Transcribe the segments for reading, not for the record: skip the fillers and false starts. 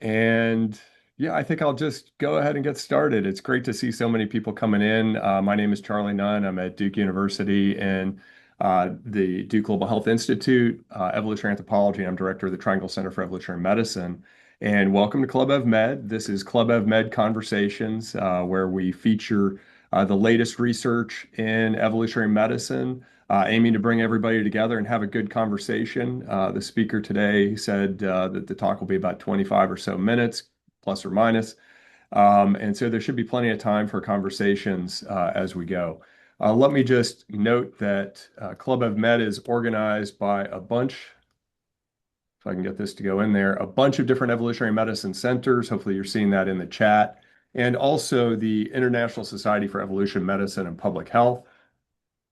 And yeah, I think I'll just go ahead and get started. It's great to see so many people coming in. My name is Charlie Nunn. I'm at Duke University in the Duke Global Health Institute, Evolutionary Anthropology. I'm director of the Triangle Center for Evolutionary Medicine. And welcome to Club EvMed. This is Club EvMed Conversations, where we feature the latest research in evolutionary medicine, aiming to bring everybody together and have a good conversation. The speaker today said that the talk will be about 25 or so minutes, plus or minus. And so there should be plenty of time for conversations as we go. Let me just note that Club of Med is organized by a bunch, if I can get this to go in there, a bunch of different evolutionary medicine centers. Hopefully you're seeing that in the chat. And also the International Society for Evolution Medicine and Public Health.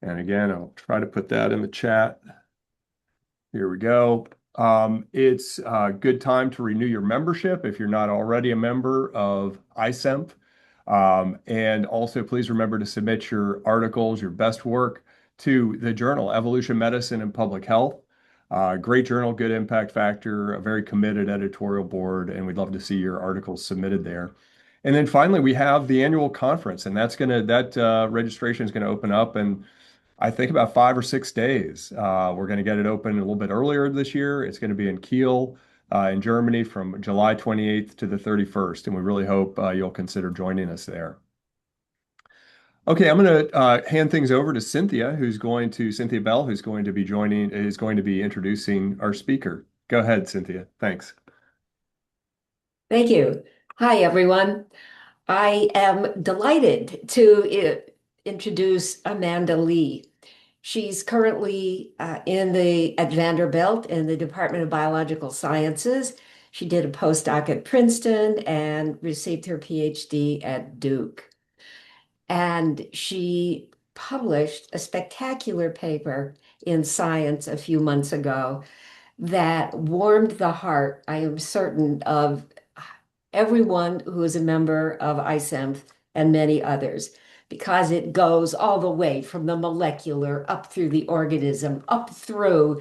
And again, I'll try to put that in the chat. Here we go. It's a good time to renew your membership if you're not already a member of ICEMP. And also, please remember to submit your articles, your best work to the journal, Evolution Medicine and Public Health. Great journal, good impact factor, a very committed editorial board, and we'd love to see your articles submitted there. And then finally, we have the annual conference, and that registration is gonna open up in I think about 5 or 6 days. We're going to get it open a little bit earlier this year. It's going to be in Kiel, in Germany from July 28th to the 31st, and we really hope you'll consider joining us there. Okay, I'm going to hand things over to Cynthia Bell, is going to be introducing our speaker. Go ahead, Cynthia. Thanks. Thank you. Hi, everyone. I am delighted to introduce Amanda Lee. She's currently at Vanderbilt in the Department of Biological Sciences. She did a postdoc at Princeton and received her PhD at Duke. And she published a spectacular paper in Science a few months ago that warmed the heart, I am certain, of everyone who is a member of ICEMF and many others, because it goes all the way from the molecular up through the organism, up through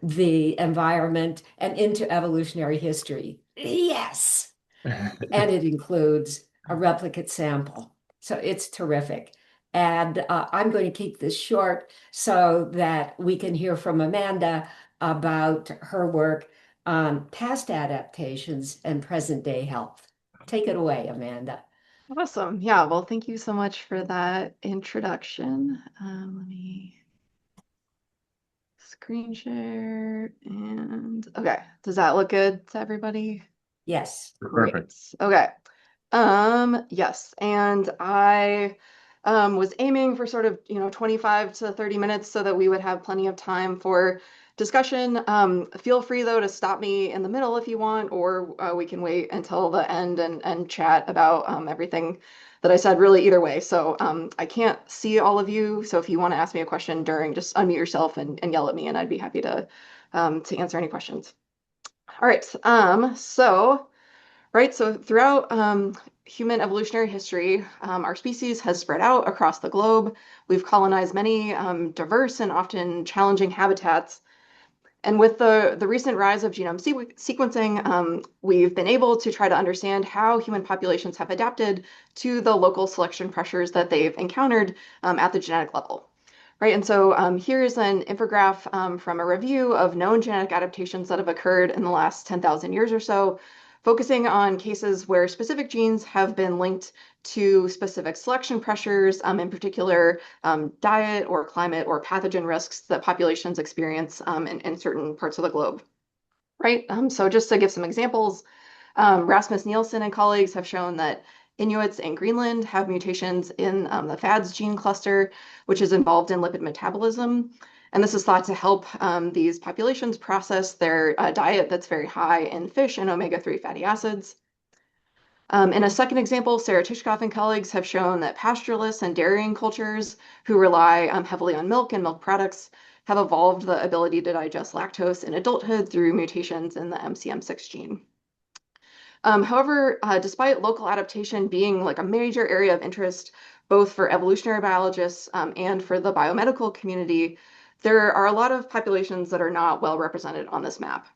the environment and into evolutionary history. Yes. And it includes a replicate sample. So it's terrific. And I'm going to keep this short so that we can hear from Amanda about her work on past adaptations and present day health. Take it away, Amanda. Awesome. Yeah, well, thank you so much for that introduction. Let me screen share and okay. Does that look good to everybody? Yes. Great. Perfect. Okay. Yes, and I was aiming for sort of, 25 to 30 minutes so that we would have plenty of time for discussion. Feel free though to stop me in the middle if you want, or we can wait until the end and chat about everything that I said, really either way. So I can't see all of you, so if you want to ask me a question during, just unmute yourself and yell at me, and I'd be happy to answer any questions. All right, so throughout human evolutionary history, our species has spread out across the globe. We've colonized many diverse and often challenging habitats. And with the recent rise of genome sequencing, we've been able to try to understand how human populations have adapted to the local selection pressures that they've encountered at the genetic level. Right, and so here's an infographic from a review of known genetic adaptations that have occurred in the last 10,000 years or so, focusing on cases where specific genes have been linked to specific selection pressures, in particular diet or climate or pathogen risks that populations experience in certain parts of the globe. Right, so just to give some examples, Rasmus Nielsen and colleagues have shown that Inuits in Greenland have mutations in the FADS gene cluster, which is involved in lipid metabolism. And this is thought to help these populations process their diet that's very high in fish and omega-3 fatty acids. In a second example, Sarah Tishkoff and colleagues have shown that pastoralists and dairying cultures who rely heavily on milk and milk products have evolved the ability to digest lactose in adulthood through mutations in the MCM6 gene. However, despite local adaptation being like a major area of interest, both for evolutionary biologists and for the biomedical community, there are a lot of populations that are not well represented on this map.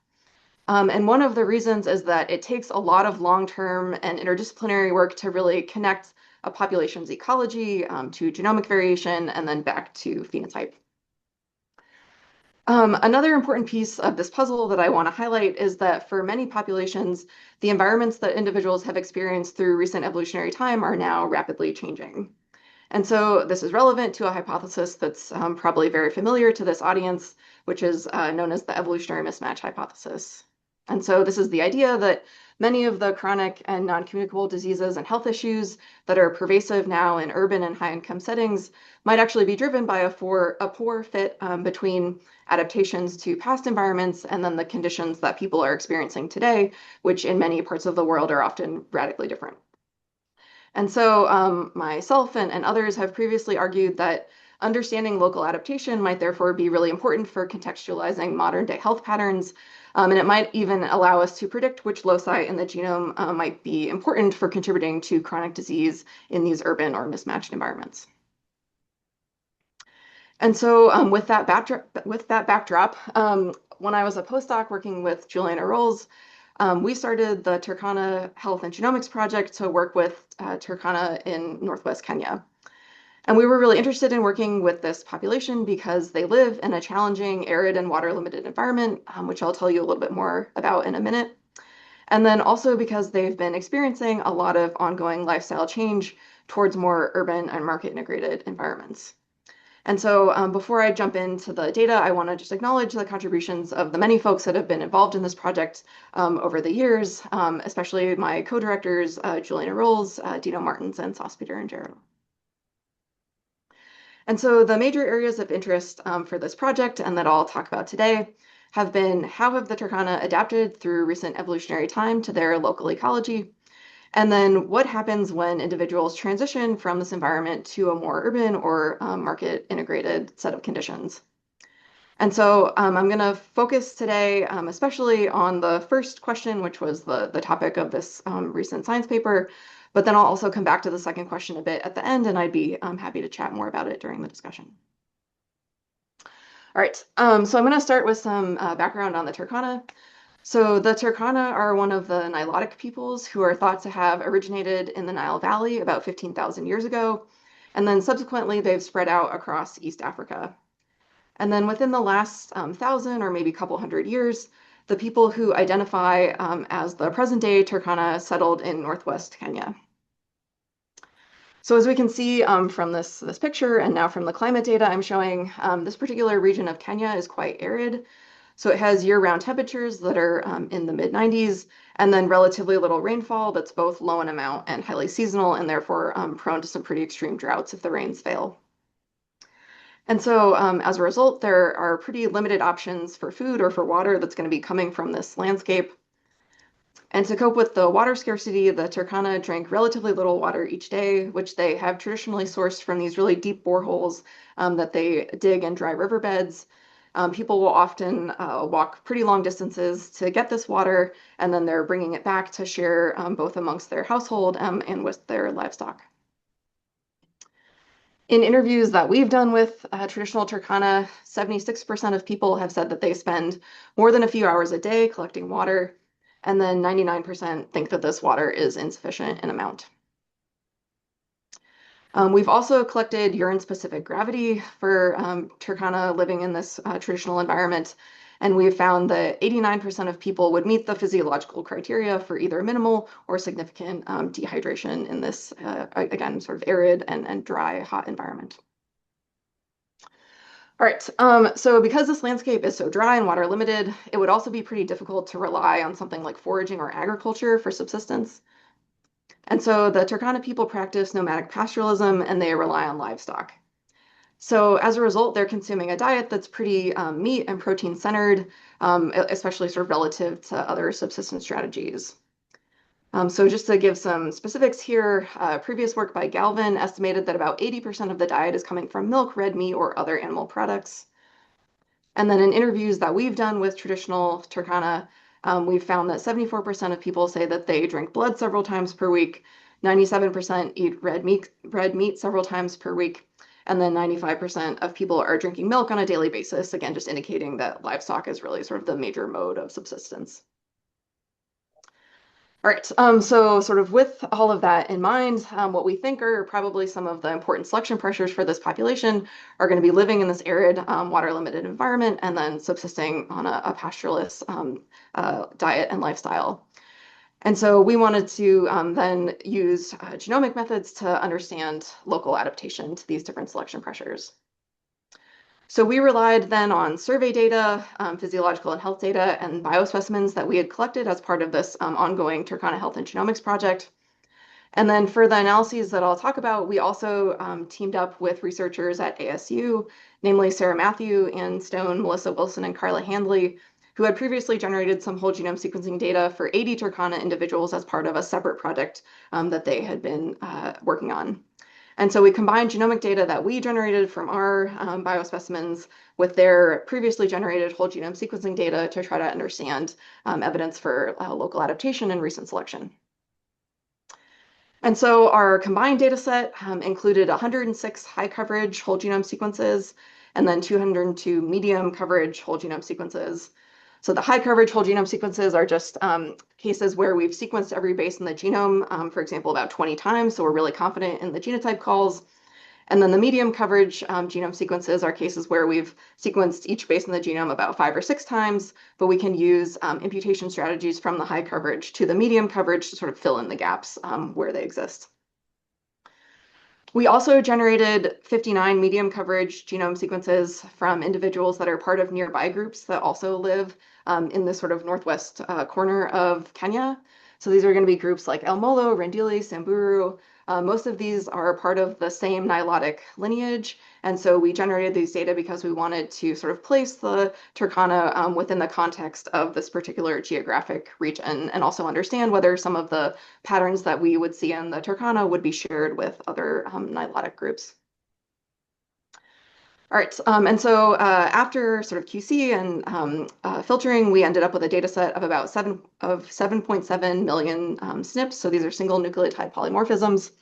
And one of the reasons is that it takes a lot of long-term and interdisciplinary work to really connect a population's ecology to genomic variation and then back to phenotype. Another important piece of this puzzle that I want to highlight is that for many populations, the environments that individuals have experienced through recent evolutionary time are now rapidly changing. And so this is relevant to a hypothesis that's probably very familiar to this audience, which is known as the evolutionary mismatch hypothesis. And so this is the idea that many of the chronic and non-communicable diseases and health issues that are pervasive now in urban and high-income settings might actually be driven by a poor fit between adaptations to past environments and then the conditions that people are experiencing today, which in many parts of the world are often radically different. And so myself and others have previously argued that understanding local adaptation might therefore be really important for contextualizing modern day health patterns. And it might even allow us to predict which loci in the genome might be important for contributing to chronic disease in these urban or mismatched environments. And so with that backdrop, when I was a postdoc working with Juliana Rolls, we started the Turkana Health and Genomics Project to work with Turkana in Northwest Kenya. And we were really interested in working with this population because they live in a challenging, arid, and water-limited environment, which I'll tell you a little bit more about in a minute. And then also because they've been experiencing a lot of ongoing lifestyle change towards more urban and market-integrated environments. And so before I jump into the data, I want to just acknowledge the contributions of the many folks that have been involved in this project over the years, especially my co-directors, Juliana Rolls, Dino Martins, and Sauce Peter and Jero. And so the major areas of interest for this project and that I'll talk about today have been how have the Turkana adapted through recent evolutionary time to their local ecology? And then what happens when individuals transition from this environment to a more urban or market integrated set of conditions? And so I'm going to focus today especially on the first question, which was the topic of this recent science paper, but then I'll also come back to the second question a bit at the end, and I'd be happy to chat more about it during the discussion. All right, so I'm going to start with some background on the Turkana. So the Turkana are one of the Nilotic peoples who are thought to have originated in the Nile Valley about 15,000 years ago, and then subsequently they've spread out across East Africa. And then within the last 1,000 or maybe couple hundred years, the people who identify as the present-day Turkana settled in northwest Kenya. So as we can see from this picture and now from the climate data I'm showing, this particular region of Kenya is quite arid. So it has year-round temperatures that are in the mid-90s, and then relatively little rainfall that's both low in amount and highly seasonal, and therefore prone to some pretty extreme droughts if the rains fail. And so as a result, there are pretty limited options for food or for water that's going to be coming from this landscape. And to cope with the water scarcity, the Turkana drank relatively little water each day, which they have traditionally sourced from these really deep boreholes that they dig in dry riverbeds. People will often walk pretty long distances to get this water, and then they're bringing it back to share both amongst their household and with their livestock. In interviews that we've done with traditional Turkana, 76% of people have said that they spend more than a few hours a day collecting water, and then 99% think that this water is insufficient in amount. We've also collected urine-specific gravity for Turkana living in this traditional environment, and we've found that 89% of people would meet the physiological criteria for either minimal or significant dehydration in this, again, sort of arid and dry, hot environment. All right, so because this landscape is so dry and water limited, it would also be pretty difficult to rely on something like foraging or agriculture for subsistence. And so the Turkana people practice nomadic pastoralism and they rely on livestock. So as a result, they're consuming a diet that's pretty meat and protein centered, especially sort of relative to other subsistence strategies. So just to give some specifics here, previous work by Galvin estimated that about 80% of the diet is coming from milk, red meat, or other animal products. And then in interviews that we've done with traditional Turkana, we've found that 74% of people say that they drink blood several times per week, 97% eat red meat several times per week, and then 95% of people are drinking milk on a daily basis, again, just indicating that livestock is really sort of the major mode of subsistence. All right, so sort of with all of that in mind, what we think are probably some of the important selection pressures for this population are going to be living in this arid, water-limited environment and then subsisting on a pastoralist diet and lifestyle. And so we wanted to then use genomic methods to understand local adaptation to these different selection pressures. So we relied then on survey data, physiological and health data, and biospecimens that we had collected as part of this ongoing Turkana Health and Genomics project. And then for the analyses that I'll talk about, we also teamed up with researchers at ASU, namely Sarah Matthew, Ann Stone, Melissa Wilson, and Carla Handley, who had previously generated some whole genome sequencing data for 80 Turkana individuals as part of a separate project that they had been working on. And so we combined genomic data that we generated from our biospecimens with their previously generated whole genome sequencing data to try to understand evidence for local adaptation and recent selection. And so our combined data set included 106 high coverage whole genome sequences and then 202 medium coverage whole genome sequences. So the high coverage whole genome sequences are just cases where we've sequenced every base in the genome, for example, about 20 times. So we're really confident in the genotype calls. And then the medium coverage genome sequences are cases where we've sequenced each base in the genome about 5 or 6 times, but we can use imputation strategies from the high coverage to the medium coverage to sort of fill in the gaps where they exist. We also generated 59 medium coverage genome sequences from individuals that are part of nearby groups that also live in the sort of northwest corner of Kenya. So these are going to be groups like El Molo, Rendile, Samburu. Most of these are part of the same Nilotic lineage. And so we generated these data because we wanted to sort of place the Turkana within the context of this particular geographic region and also understand whether some of the patterns that we would see in the Turkana would be shared with other Nilotic groups. All right, and so after sort of QC and filtering, we ended up with a data set of about 7.7 million SNPs. So these are single nucleotide polymorphisms.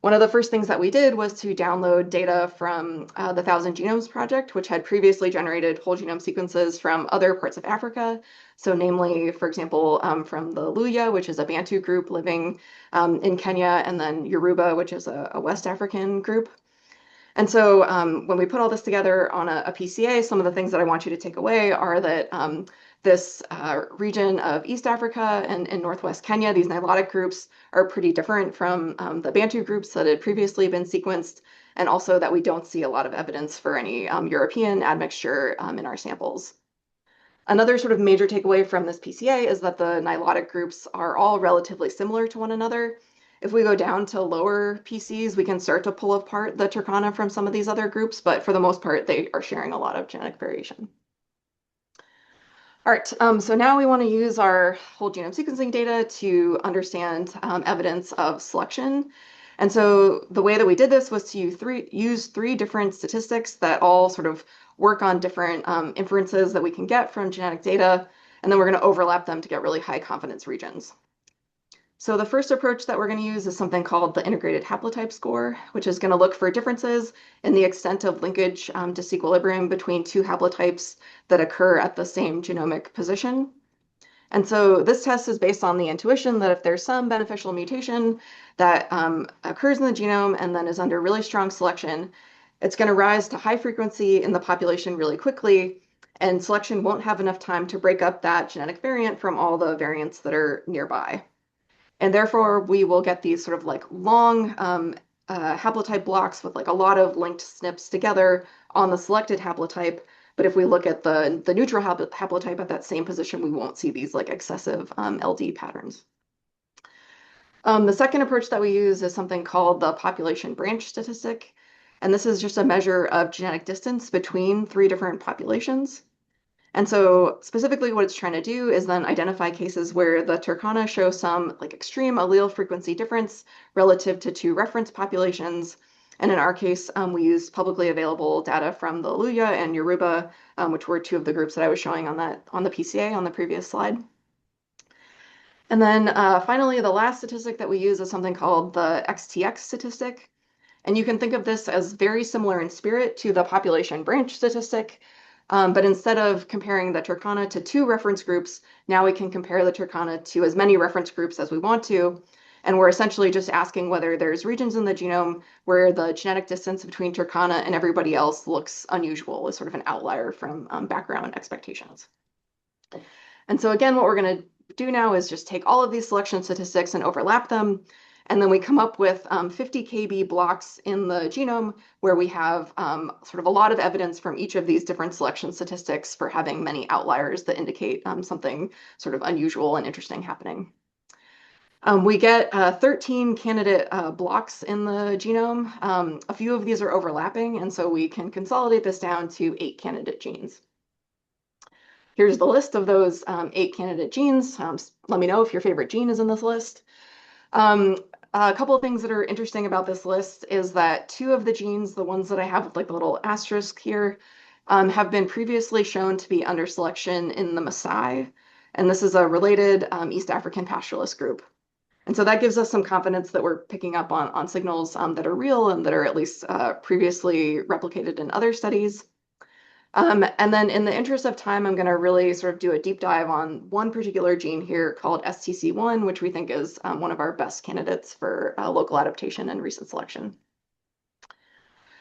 One of the first things that we did was to download data from the 1,000 Genomes Project, which had previously generated whole genome sequences from other parts of Africa. So namely, for example, from the Luya, which is a Bantu group living in Kenya, and then Yoruba, which is a West African group. And so when we put all this together on a PCA, some of the things that I want you to take away are that this region of East Africa and Northwest Kenya, these Nilotic groups are pretty different from the Bantu groups that had previously been sequenced, and also that we don't see a lot of evidence for any European admixture in our samples. Another sort of major takeaway from this PCA is that the Nilotic groups are all relatively similar to one another. If we go down to lower PCs, we can start to pull apart the Turkana from some of these other groups, but for the most part, they are sharing a lot of genetic variation. All right, so now we want to use our whole genome sequencing data to understand evidence of selection. And so the way that we did this was to use three different statistics that all sort of work on different inferences that we can get from genetic data, and then we're going to overlap them to get really high confidence regions. So the first approach that we're going to use is something called the integrated haplotype score, which is going to look for differences in the extent of linkage disequilibrium between two haplotypes that occur at the same genomic position. And so this test is based on the intuition that if there's some beneficial mutation that occurs in the genome and then is under really strong selection, it's going to rise to high frequency in the population really quickly, and selection won't have enough time to break up that genetic variant from all the variants that are nearby. And therefore, we will get these sort of like long haplotype blocks with like a lot of linked SNPs together on the selected haplotype. But if we look at the neutral haplotype at that same position, we won't see these like excessive LD patterns. The second approach that we use is something called the population branch statistic. And this is just a measure of genetic distance between three different populations. And so specifically what it's trying to do is then identify cases where the Turkana show some like extreme allele frequency difference relative to two reference populations. And in our case, we used publicly available data from the Luya and Yoruba, which were two of the groups that I was showing on the PCA on the previous slide. And then finally, the last statistic that we use is something called the XTX statistic. And you can think of this as very similar in spirit to the population branch statistic. But instead of comparing the Turkana to 2 reference groups, now we can compare the Turkana to as many reference groups as we want to. And we're essentially just asking whether there's regions in the genome where the genetic distance between Turkana and everybody else looks unusual, as sort of an outlier from background expectations. And so again, what we're going to do now is just take all of these selection statistics and overlap them. And then we come up with 50 kb blocks in the genome where we have sort of a lot of evidence from each of these different selection statistics for having many outliers that indicate something sort of unusual and interesting happening. We get 13 candidate blocks in the genome. A few of these are overlapping, and so we can consolidate this down to 8 candidate genes. Here's the list of those 8 candidate genes. Let me know if your favorite gene is in this list. A couple of things that are interesting about this list is that 2 of the genes, the ones that I have with like the little asterisk here, have been previously shown to be under selection in the Maasai, and this is a related East African pastoralist group. And so that gives us some confidence that we're picking up on signals that are real and that are at least previously replicated in other studies. And then in the interest of time, I'm going to really sort of do a deep dive on one particular gene here called STC1, which we think is one of our best candidates for local adaptation and recent selection.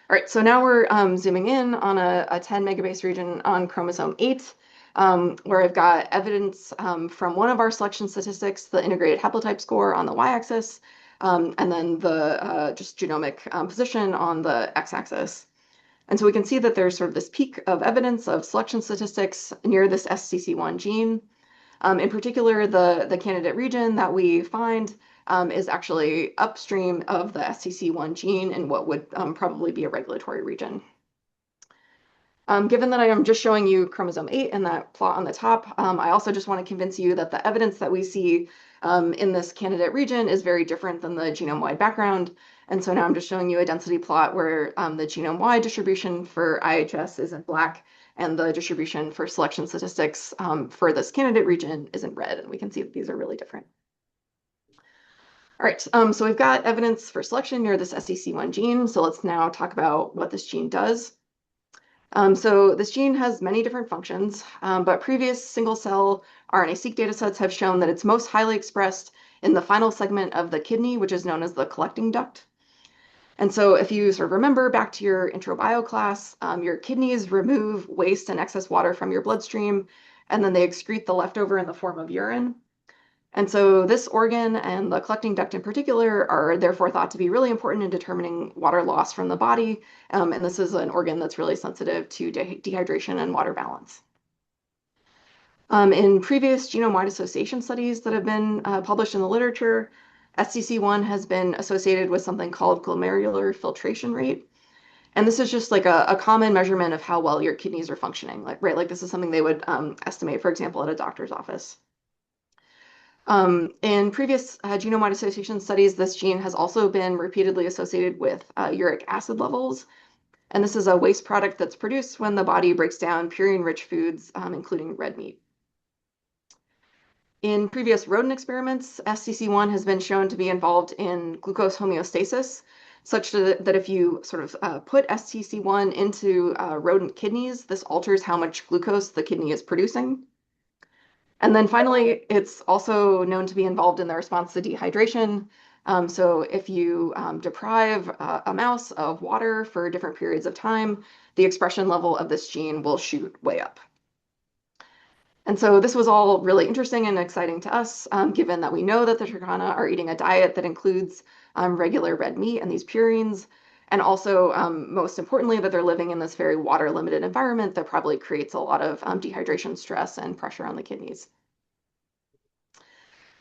All right, so now we're zooming in on a 10 megabase region on chromosome 8, where I've got evidence from one of our selection statistics, the integrated haplotype score on the y-axis, and then the just genomic position on the x-axis. And so we can see that there's sort of this peak of evidence of selection statistics near this SCC1 gene. In particular, the candidate region that we find is actually upstream of the SCC1 gene in what would probably be a regulatory region. Given that I am just showing you chromosome 8 and that plot on the top, I also just want to convince you that the evidence that we see in this candidate region is very different than the genome-wide background. And so now I'm just showing you a density plot where the genome-wide distribution for IHS is in black and the distribution for selection statistics for this candidate region is in red. And we can see that these are really different. All right, so we've got evidence for selection near this SEC1 gene. So let's now talk about what this gene does. So this gene has many different functions, but previous single-cell RNA-seq datasets have shown that it's most highly expressed in the final segment of the kidney, which is known as the collecting duct. And so if you sort of remember back to your intro bio class, your kidneys remove waste and excess water from your bloodstream, and then they excrete the leftover in the form of urine. And so this organ and the collecting duct in particular are therefore thought to be really important in determining water loss from the body. And this is an organ that's really sensitive to dehydration and water balance. In previous genome-wide association studies that have been published in the literature, SCC1 has been associated with something called glomerular filtration rate. And this is just like a common measurement of how well your kidneys are functioning. Like this is something they would estimate, for example, at a doctor's office. In previous genome-wide association studies, this gene has also been repeatedly associated with uric acid levels. And this is a waste product that's produced when the body breaks down purine-rich foods, including red meat. In previous rodent experiments, SCC1 has been shown to be involved in glucose homeostasis, such that if you sort of put SCC1 into rodent kidneys, this alters how much glucose the kidney is producing. And then finally, it's also known to be involved in the response to dehydration. So if you deprive a mouse of water for different periods of time, the expression level of this gene will shoot way up. And so this was all really interesting and exciting to us, given that we know that the Turkana are eating a diet that includes regular red meat and these purines, and also, most importantly, that they're living in this very water-limited environment that probably creates a lot of dehydration stress and pressure on the kidneys.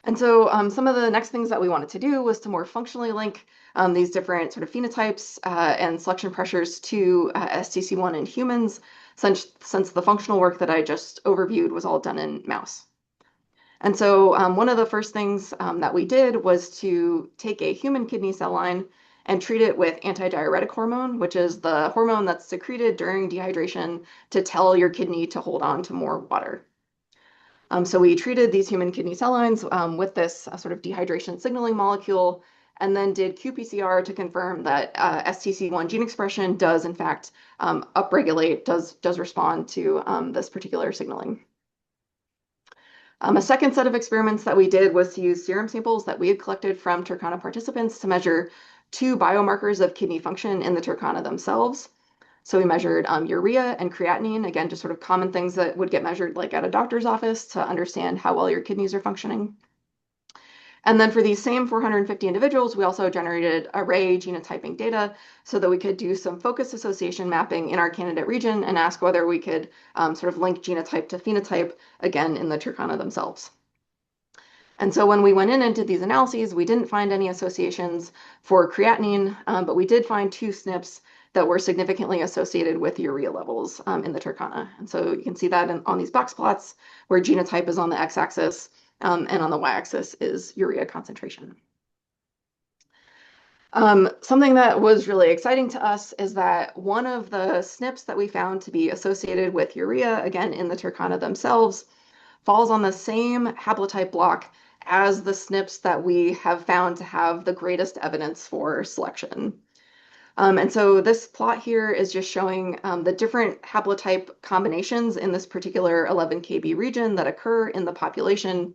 And so some of the next things that we wanted to do was to more functionally link these different sort of phenotypes and selection pressures to STC1 in humans, since the functional work that I just overviewed was all done in mouse. And so one of the first things that we did was to take a human kidney cell line and treat it with antidiuretic hormone, which is the hormone that's secreted during dehydration to tell your kidney to hold on to more water. So we treated these human kidney cell lines with this sort of dehydration signaling molecule and then did qPCR to confirm that STC1 gene expression does in fact upregulate, does respond to this particular signaling. A second set of experiments that we did was to use serum samples that we had collected from Turkana participants to measure two biomarkers of kidney function in the Turkana themselves. So we measured urea and creatinine, again, just sort of common things that would get measured like at a doctor's office to understand how well your kidneys are functioning. And then for these same 450 individuals, we also generated array genotyping data so that we could do some focus association mapping in our candidate region and ask whether we could sort of link genotype to phenotype, again, in the Turkana themselves. And so when we went in and did these analyses, we didn't find any associations for creatinine, but we did find two SNPs that were significantly associated with urea levels in the Turkana. And so you can see that on these box plots where genotype is on the x-axis and on the y-axis is urea concentration. Something that was really exciting to us is that one of the SNPs that we found to be associated with urea, again in the Turkana themselves, falls on the same haplotype block as the SNPs that we have found to have the greatest evidence for selection. And so this plot here is just showing the different haplotype combinations in this particular 11 kb region that occur in the population.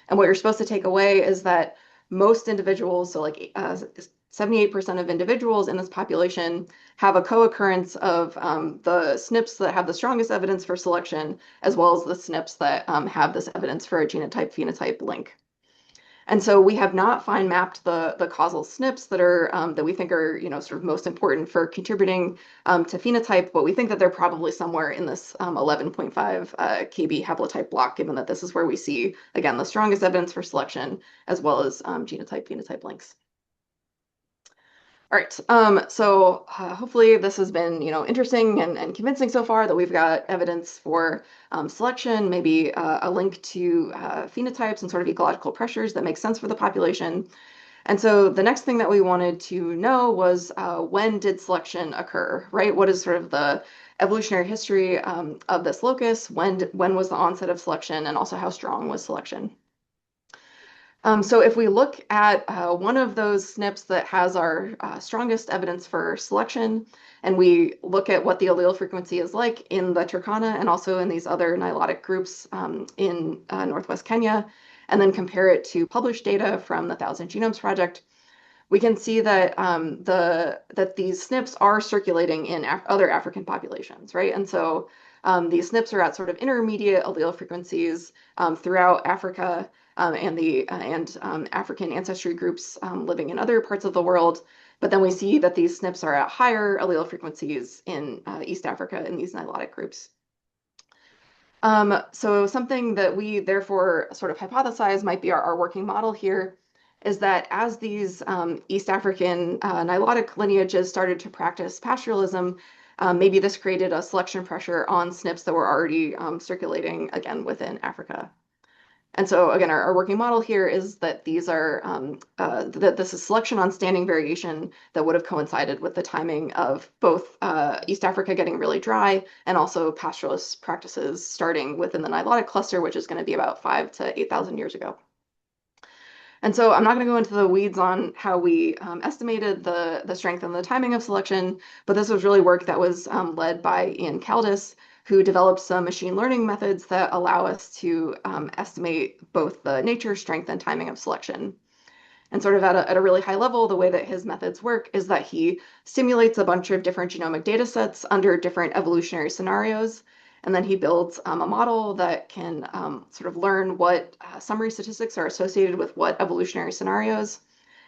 And what you're supposed to take away is that most individuals, so like 78% of individuals in this population have a co-occurrence of the SNPs that have the strongest evidence for selection, as well as the SNPs that have this evidence for a genotype-phenotype link. And so we have not fine mapped the causal SNPs that are that we think are sort of most important for contributing to phenotype, but we think that they're probably somewhere in this 11.5 kb haplotype block, given that this is where we see again the strongest evidence for selection as well as genotype-phenotype links. All right, so hopefully this has been interesting and convincing so far that we've got evidence for selection, maybe a link to phenotypes and sort of ecological pressures that make sense for the population. And so the next thing that we wanted to know was when did selection occur, right? What is sort of the evolutionary history of this locus? When was the onset of selection, and also how strong was selection? So if we look at one of those SNPs that has our strongest evidence for selection, and we look at what the allele frequency is like in the Turkana and also in these other nilotic groups in Northwest Kenya, and then compare it to published data from the Thousand Genomes Project, we can see that that these SNPs are circulating in other African populations, right? And so these SNPs are at sort of intermediate allele frequencies throughout Africa and African ancestry groups living in other parts of the world. But then we see that these SNPs are at higher allele frequencies in East Africa in these nilotic groups. So something that we therefore sort of hypothesize might be our working model here is that as these East African nilotic lineages started to practice pastoralism, maybe this created a selection pressure on SNPs that were already circulating again within Africa. And so again, our working model here is that these are that this is selection on standing variation that would have coincided with the timing of both East Africa getting really dry and also pastoralist practices starting within the Nilotic cluster, which is going to be about 5,000 to 8,000 years ago. And so I'm not going to go into the weeds on how we estimated the strength and the timing of selection, but this was really work that was led by Ian Caldis, who developed some machine learning methods that allow us to estimate both the nature, strength, and timing of selection. And sort of at a really high level, the way that his methods work is that he simulates a bunch of different genomic data sets under different evolutionary scenarios. And then he builds a model that can sort of learn what summary statistics are associated with what evolutionary scenarios.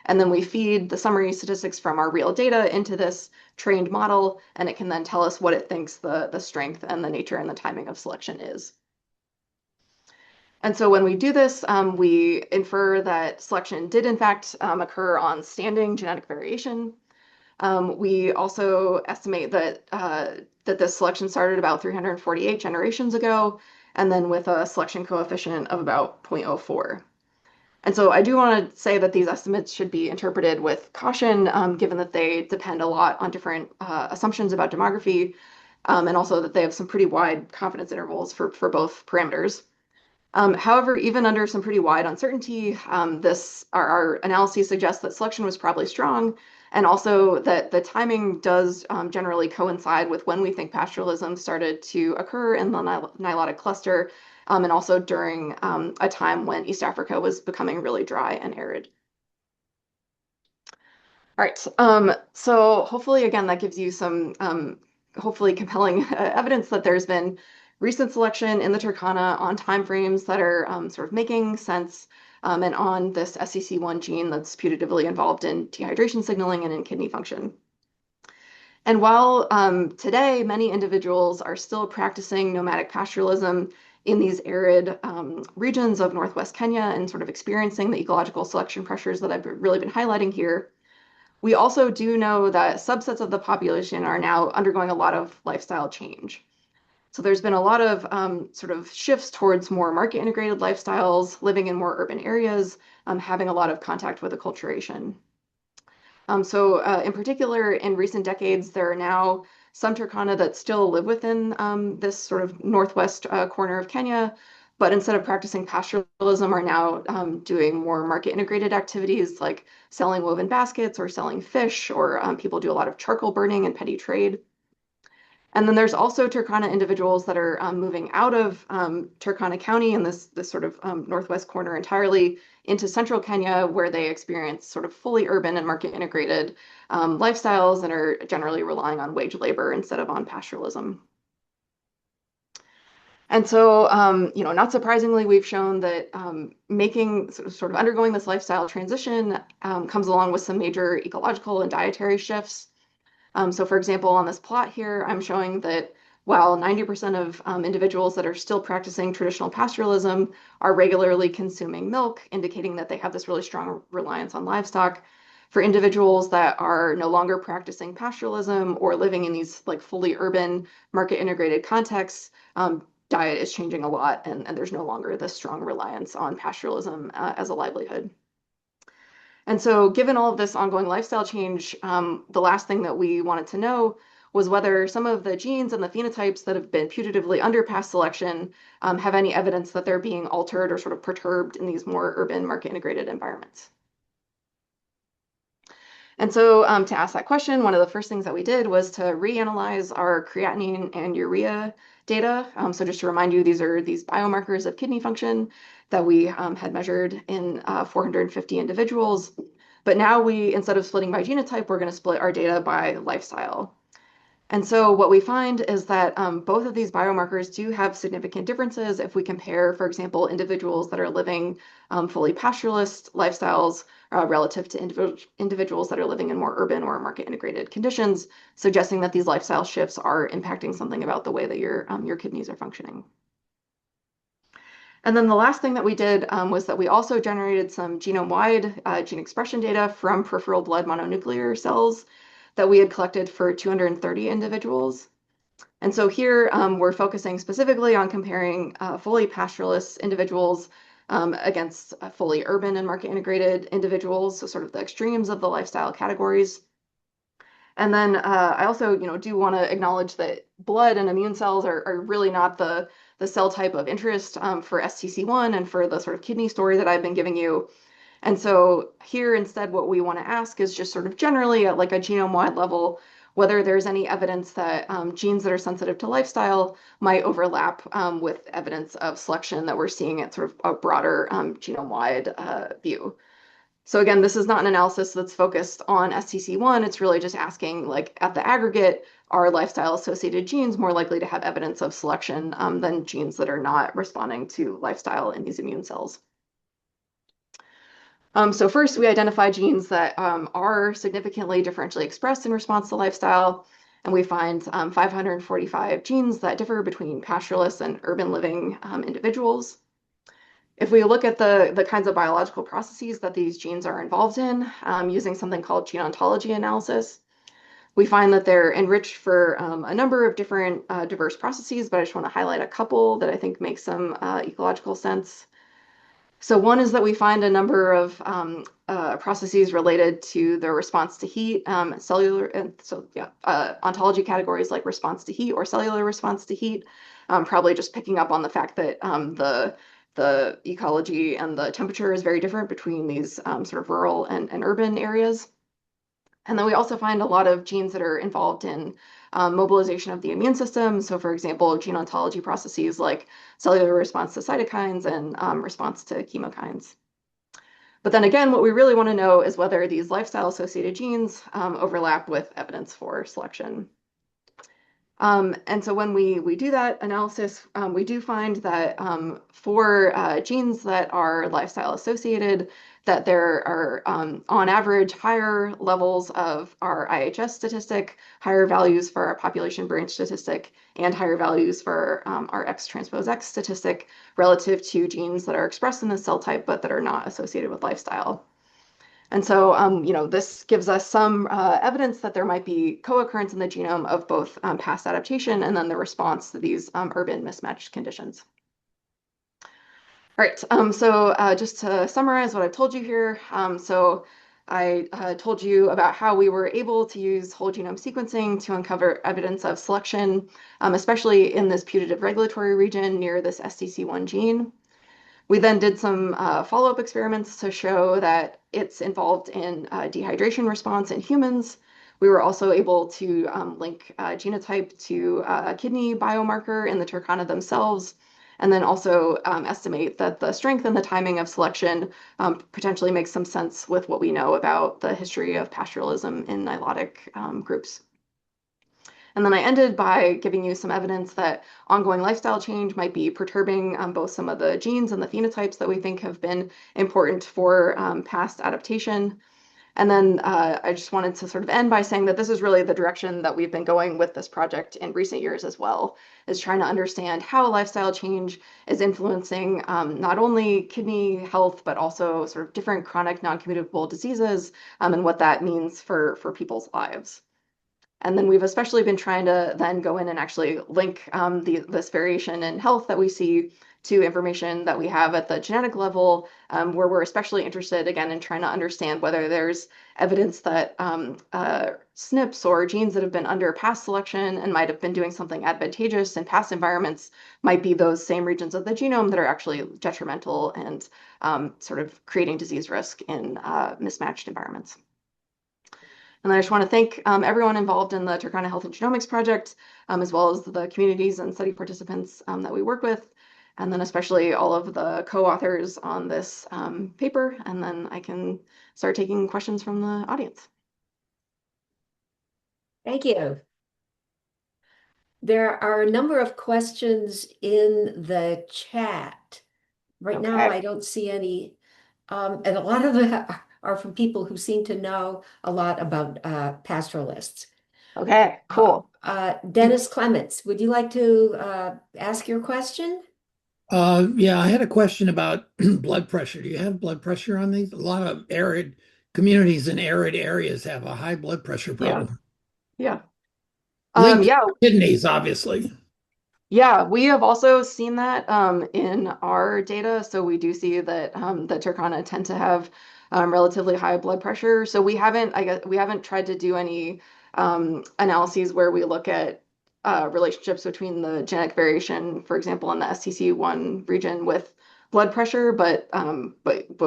And then we feed the summary statistics from our real data into this trained model, and it can then tell us what it thinks the strength and the nature and the timing of selection is. And so when we do this, we infer that selection did in fact occur on standing genetic variation. We also estimate that that this selection started about 348 generations ago, and then with a selection coefficient of about 0.04. And so I do want to say that these estimates should be interpreted with caution, given that they depend a lot on different assumptions about demography, and also that they have some pretty wide confidence intervals for both parameters. However, even under some pretty wide uncertainty, our analyses suggest that selection was probably strong, and also that the timing does generally coincide with when we think pastoralism started to occur in the Nilotic cluster, and also during a time when East Africa was becoming really dry and arid. All right, so hopefully, again, that gives you some hopefully compelling evidence that there's been recent selection in the Turkana on timeframes that are sort of making sense, and on this SCC1 gene that's putatively involved in dehydration signaling and in kidney function. And while today many individuals are still practicing nomadic pastoralism in these arid regions of northwest Kenya and sort of experiencing the ecological selection pressures that I've really been highlighting here, we also do know that subsets of the population are now undergoing a lot of lifestyle change. So there's been a lot of sort of shifts towards more market integrated lifestyles, living in more urban areas, having a lot of contact with acculturation. In particular, in recent decades, there are now some Turkana that still live within this sort of northwest corner of Kenya, but instead of practicing pastoralism, are now doing more market integrated activities like selling woven baskets or selling fish, or people do a lot of charcoal burning and petty trade. And then there's also Turkana individuals that are moving out of Turkana County in this sort of northwest corner entirely into central Kenya, where they experience sort of fully urban and market integrated lifestyles and are generally relying on wage labor instead of on pastoralism. And so, not surprisingly, we've shown that making sort of undergoing this lifestyle transition comes along with some major ecological and dietary shifts. So for example, on this plot here, I'm showing that while 90% of individuals that are still practicing traditional pastoralism are regularly consuming milk, indicating that they have this really strong reliance on livestock, for individuals that are no longer practicing pastoralism or living in these like fully urban market integrated contexts, diet is changing a lot, and there's no longer this strong reliance on pastoralism as a livelihood. And so, given all of this ongoing lifestyle change, the last thing that we wanted to know was whether some of the genes and the phenotypes that have been putatively under past selection have any evidence that they're being altered or sort of perturbed in these more urban market integrated environments. And so to ask that question, one of the first things that we did was to reanalyze our creatinine and urea data. So just to remind you, these are these biomarkers of kidney function that we had measured in 450 individuals. But now instead of splitting by genotype, we're going to split our data by lifestyle. And so what we find is that both of these biomarkers do have significant differences if we compare, for example, individuals that are living fully pastoralist lifestyles relative to individuals that are living in more urban or market integrated conditions, suggesting that these lifestyle shifts are impacting something about the way that your kidneys are functioning. And then the last thing that we did was that we also generated some genome-wide gene expression data from peripheral blood mononuclear cells that we had collected for 230 individuals. And so here we're focusing specifically on comparing fully pastoralist individuals against fully urban and market integrated individuals, so sort of the extremes of the lifestyle categories. And then I also, do want to acknowledge that blood and immune cells are really not the cell type of interest for STC1 and for the sort of kidney story that I've been giving you. And so here instead, what we want to ask is just sort of generally at like a genome-wide level, whether there's any evidence that genes that are sensitive to lifestyle might overlap with evidence of selection that we're seeing at sort of a broader genome-wide view. So again, this is not an analysis that's focused on STC1. It's really just asking, like, at the aggregate, are lifestyle-associated genes more likely to have evidence of selection than genes that are not responding to lifestyle in these immune cells? So first, we identify genes that are significantly differentially expressed in response to lifestyle, and we find 545 genes that differ between pastoralist and urban living individuals. If we look at the kinds of biological processes that these genes are involved in, using something called gene ontology analysis, we find that they're enriched for a number of different diverse processes, but I just want to highlight a couple that I think make some ecological sense. So one is that we find a number of processes related to the response to heat, cellular, and so yeah, ontology categories like response to heat or cellular response to heat, probably just picking up on the fact that the the ecology and the temperature is very different between these sort of rural and urban areas. And then we also find a lot of genes that are involved in mobilization of the immune system. So, for example, gene ontology processes like cellular response to cytokines and response to chemokines. But then again, what we really want to know is whether these lifestyle-associated genes overlap with evidence for selection. And so when we do that analysis, we do find that for genes that are lifestyle associated, that there are on average higher levels of our IHS statistic, higher values for our population branch statistic, and higher values for our X transpose X statistic relative to genes that are expressed in the cell type but that are not associated with lifestyle. And so, this gives us some evidence that there might be co-occurrence in the genome of both past adaptation and then the response to these urban mismatched conditions. All right, so just to summarize what I've told you here, so I told you about how we were able to use whole genome sequencing to uncover evidence of selection, especially in this putative regulatory region near this STC1 gene. We then did some follow-up experiments to show that it's involved in dehydration response in humans. We were also able to link genotype to a kidney biomarker in the Turkana themselves, and then also estimate that the strength and the timing of selection potentially makes some sense with what we know about the history of pastoralism in nilotic groups. And then I ended by giving you some evidence that ongoing lifestyle change might be perturbing both some of the genes and the phenotypes that we think have been important for past adaptation. And then I just wanted to sort of end by saying that this is really the direction that we've been going with this project in recent years as well, is trying to understand how lifestyle change is influencing not only kidney health, but also sort of different chronic non-communicable diseases and what that means for people's lives. And then we've especially been trying to then go in and actually link this variation in health that we see to information that we have at the genetic level, where we're especially interested, again, in trying to understand whether there's evidence that SNPs or genes that have been under past selection and might have been doing something advantageous in past environments might be those same regions of the genome that are actually detrimental and sort of creating disease risk in mismatched environments. And I just want to thank everyone involved in the Turkana Health and Genomics Project, as well as the communities and study participants that we work with, and then especially all of the co-authors on this paper. And then I can start taking questions from the audience. Thank you. There are a number of questions in the chat. Right now, Okay. I don't see any, and a lot of them are from people who seem to know a lot about pastoralists. Okay, cool. Dennis Clements, would you like to ask your question? Yeah, I had a question about blood pressure. Do you have blood pressure on these? A lot of arid communities in arid areas have a high blood pressure Yeah, problem. yeah. Linked to Yeah, kidneys, obviously. yeah, we have also seen that in our data. So we do see that the Turkana tend to have relatively high blood pressure. So we haven't, I guess, we haven't tried to do any analyses where we look at relationships between the genetic variation, for example, in the STC1 region with blood pressure, but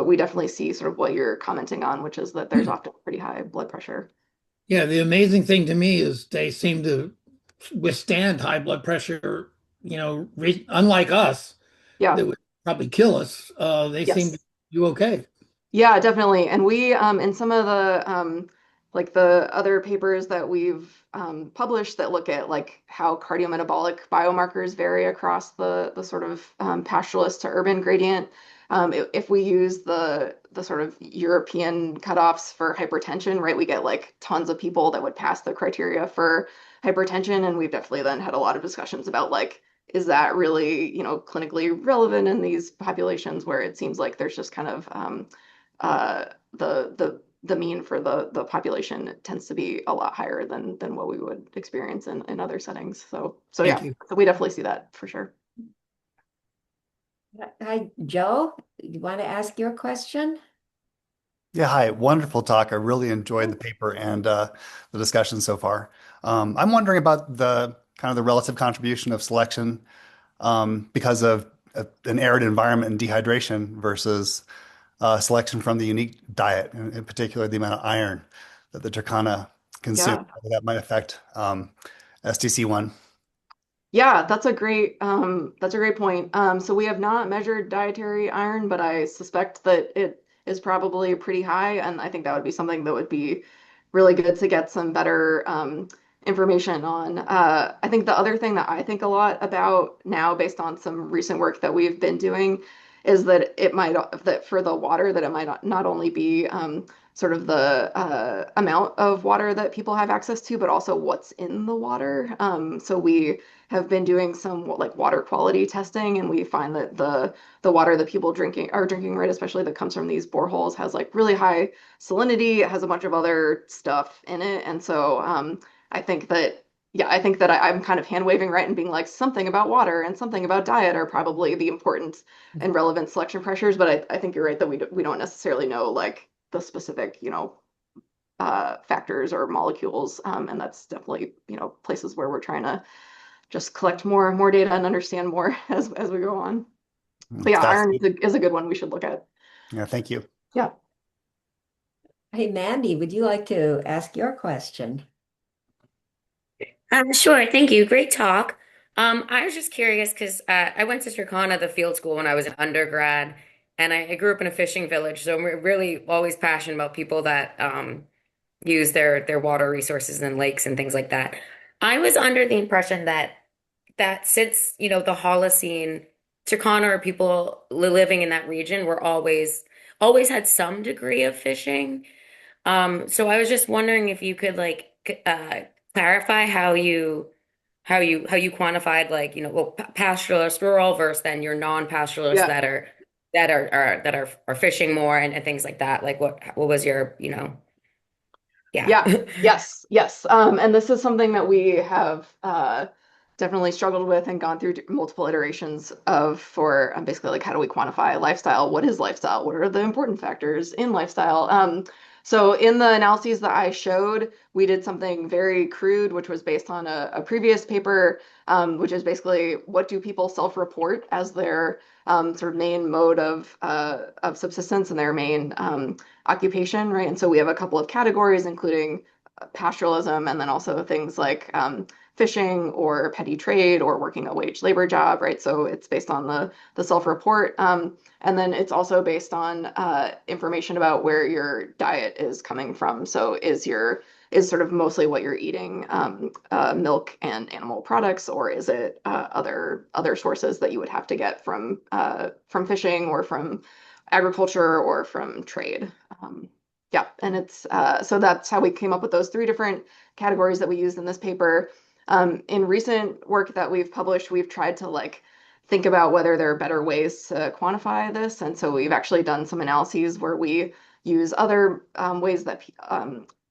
we definitely see sort of what you're commenting on, which is that there's often pretty high blood pressure. Yeah, the amazing thing to me is they seem to withstand high blood pressure, unlike us, Yeah. that would probably kill us. They seem to Yes. do okay. Yeah, definitely. And we, in some of the like the other papers that we've published that look at like how cardiometabolic biomarkers vary across the sort of pastoralist to urban gradient, if we use the sort of European cutoffs for hypertension, right, we get like tons of people that would pass the criteria for hypertension, and we've definitely then had a lot of discussions about like is that really, clinically relevant in these populations where it seems like there's just kind of uh, the mean for the population tends to be a lot higher than what we would experience in other settings. So Thank yeah, you. so we definitely see that for sure. Hi, Joe, you want to ask your question? Yeah, hi. Wonderful talk. I really enjoyed the paper and the discussion so far. I'm wondering about the kind of the relative contribution of selection because of an arid environment and dehydration versus selection from the unique diet, and in particular the amount of iron that the Turkana consume. Yeah. That might affect STC1. Yeah, that's a great point. So we have not measured dietary iron, but I suspect that it is probably pretty high, and I think that would be something that would be really good to get some better information on. I think the other thing that I think a lot about now, based on some recent work that we've been doing, is that it might that for the water that it might not only be sort of the amount of water that people have access to, but also what's in the water. So we have been doing some like water quality testing, and we find that the water that people drinking, right, especially that comes from these boreholes, has like really high salinity. It has a bunch of other stuff in it, and so I think that yeah, I think that I'm kind of hand waving, right, and being like something about water and something about diet are probably the important and relevant selection pressures. But I think you're right that we don't necessarily know like the specific, factors or molecules, and that's definitely, places where we're trying to just collect more data and understand more as we go on. But yeah, iron Fascinating. is a good one we should look at. Yeah, thank you. Yeah. Hey, Mandy, would you like to ask your question? Sure, thank you. Great talk. I was just curious because I went to Turkana, the field school, when I was an undergrad, and I grew up in a fishing village. So I'm really always passionate about people that use their water resources and lakes and things like that. I was under the impression that since the Holocene, Turkana or people living in that region were always had some degree of fishing. So I was just wondering if you could clarify how you quantified pastoralist rural versus then your non-pastoralists Yeah. that are fishing more and things like that. Like what was your yeah. Yeah, yes, yes. And this is something that we have definitely struggled with and gone through multiple iterations of for basically like how do we quantify lifestyle? What is lifestyle? What are the important factors in lifestyle? So in the analyses that I showed, we did something very crude, which was based on a previous paper, which is basically what do people self-report as their sort of main mode of subsistence and their main occupation, right? And so we have a couple of categories, including pastoralism, and then also things like fishing or petty trade or working a wage labor job, right? So it's based on the self-report, and then it's also based on information about where your diet is coming from. So is sort of mostly what you're eating milk and animal products, or is it other sources that you would have to get from fishing or from agriculture or from trade? Yeah, and it's so that's how we came up with those three different categories that we used in this paper. In recent work that we've published, we've tried to like think about whether there are better ways to quantify this, and so we've actually done some analyses where we use other ways that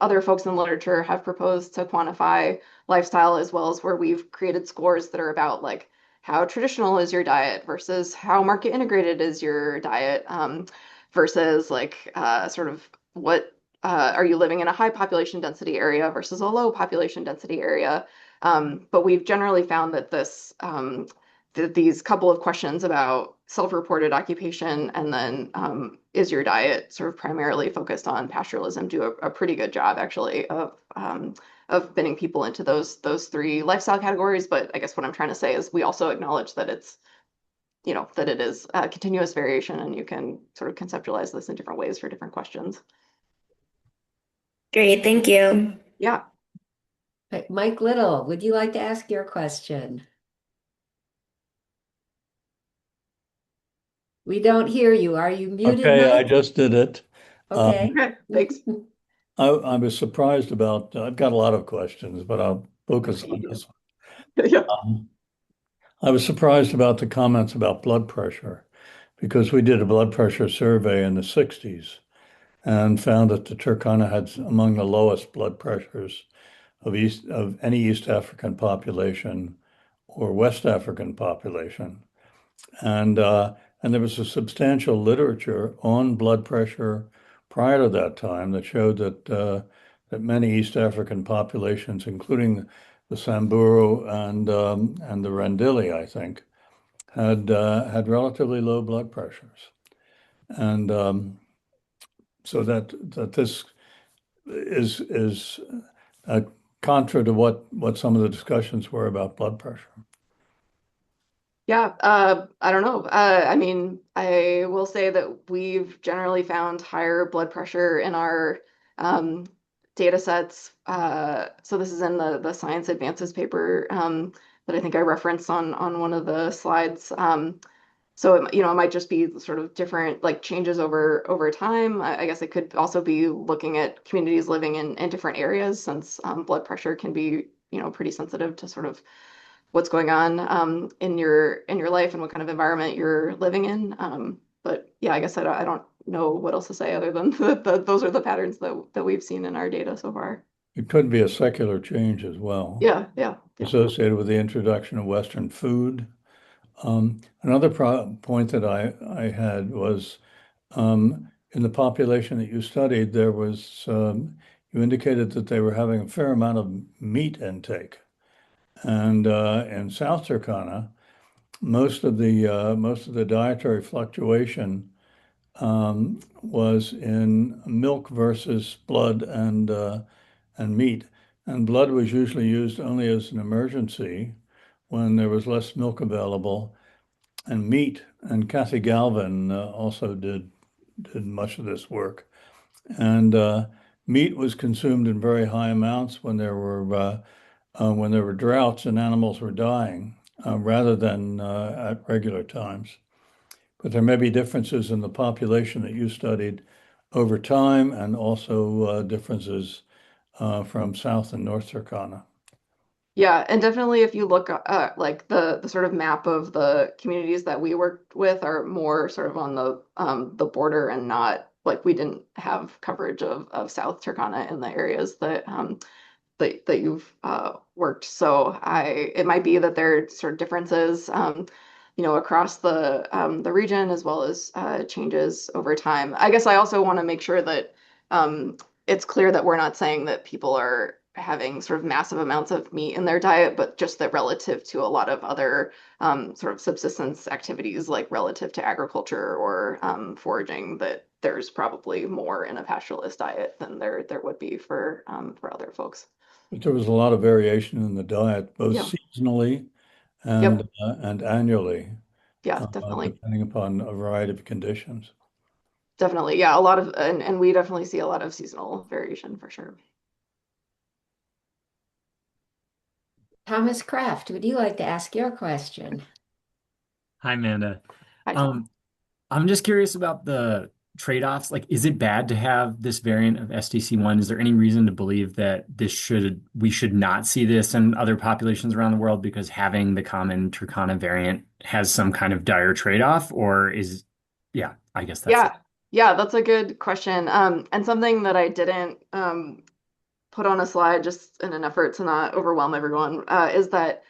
other folks in the literature have proposed to quantify lifestyle, as well as where we've created scores that are about like how traditional is your diet versus how market integrated is your diet, versus like sort of what are you living in a high population density area versus a low population density area. But we've generally found that these couple of questions about self-reported occupation and then is your diet sort of primarily focused on pastoralism do a pretty good job actually of binning people into those three lifestyle categories. But I guess what I'm trying to say is we also acknowledge that it's that it is a continuous variation, and you can sort of conceptualize this in different ways for different questions. Great, thank you. Yeah. Hey, Mike Little, would you like to ask your question? We don't hear you. Are you muted, Okay, I Mike? just did it. Okay. Okay, thanks. I was surprised about, I've got a lot of questions, but I'll focus on this Yeah. one. I was surprised about the comments about blood pressure because we did a blood pressure survey in the 60s and found that the Turkana had among the lowest blood pressures of any East African population or West African population. And there was a substantial literature on blood pressure prior to that time that showed that many East African populations, including the Samburu and the Rendili, I think, had relatively low blood pressures. And so that this is contra to what some of the discussions were about blood pressure. Yeah, I don't know. I mean, I will say that we've generally found higher blood pressure in our um, data sets. So this is in the Science Advances paper that I think I referenced on one of the slides. So it might just be sort of different like changes over time. I guess it could also be looking at communities living in different areas since blood pressure can be pretty sensitive to sort of what's going on in your life and what kind of environment you're living in. But yeah, I guess I don't know what else to say other than those are the patterns that we've seen in our data so far. It could be a secular change as well, Yeah, yeah, yeah. associated with the introduction of Western food. Another point that I had was in the population that you studied, there was you indicated that they were having a fair amount of meat intake, and in South Turkana, most of the dietary fluctuation was in milk versus blood and meat, and blood was usually used only as an emergency when there was less milk available, and meat. And Kathy Galvin also did much of this work. And meat was consumed in very high amounts when there were droughts and animals were dying, rather than at regular times. But there may be differences in the population that you studied over time, and also differences from South and North Turkana. Yeah, and definitely if you look like the sort of map of the communities that we worked with are more sort of on the border and not like we didn't have coverage of South Turkana in the areas that you've worked. So it might be that there are sort of differences across the region as well as changes over time. I guess I also want to make sure that it's clear that we're not saying that people are having sort of massive amounts of meat in their diet, but just that relative to a lot of other sort of subsistence activities, like relative to agriculture or foraging, that there's probably more in a pastoralist diet than there would be for other folks. But there was a lot of variation in the diet, both Yeah. seasonally and Yep. and annually, Yeah, definitely. depending upon a variety of conditions. Definitely. Yeah, a lot of and we definitely see a lot of seasonal variation for sure. Thomas Kraft, would you like to ask your question? Hi, Amanda. Hi, Tom. Um, I'm just curious about the trade-offs. Like, is it bad to have this variant of SDC1? Is there any reason to believe that we should not see this in other populations around the world because having the common Turkana variant has some kind of dire trade-off? Yeah, I guess that's it. Yeah. Yeah, that's a good question. And something that I didn't put on a slide just in an effort to not overwhelm everyone, is that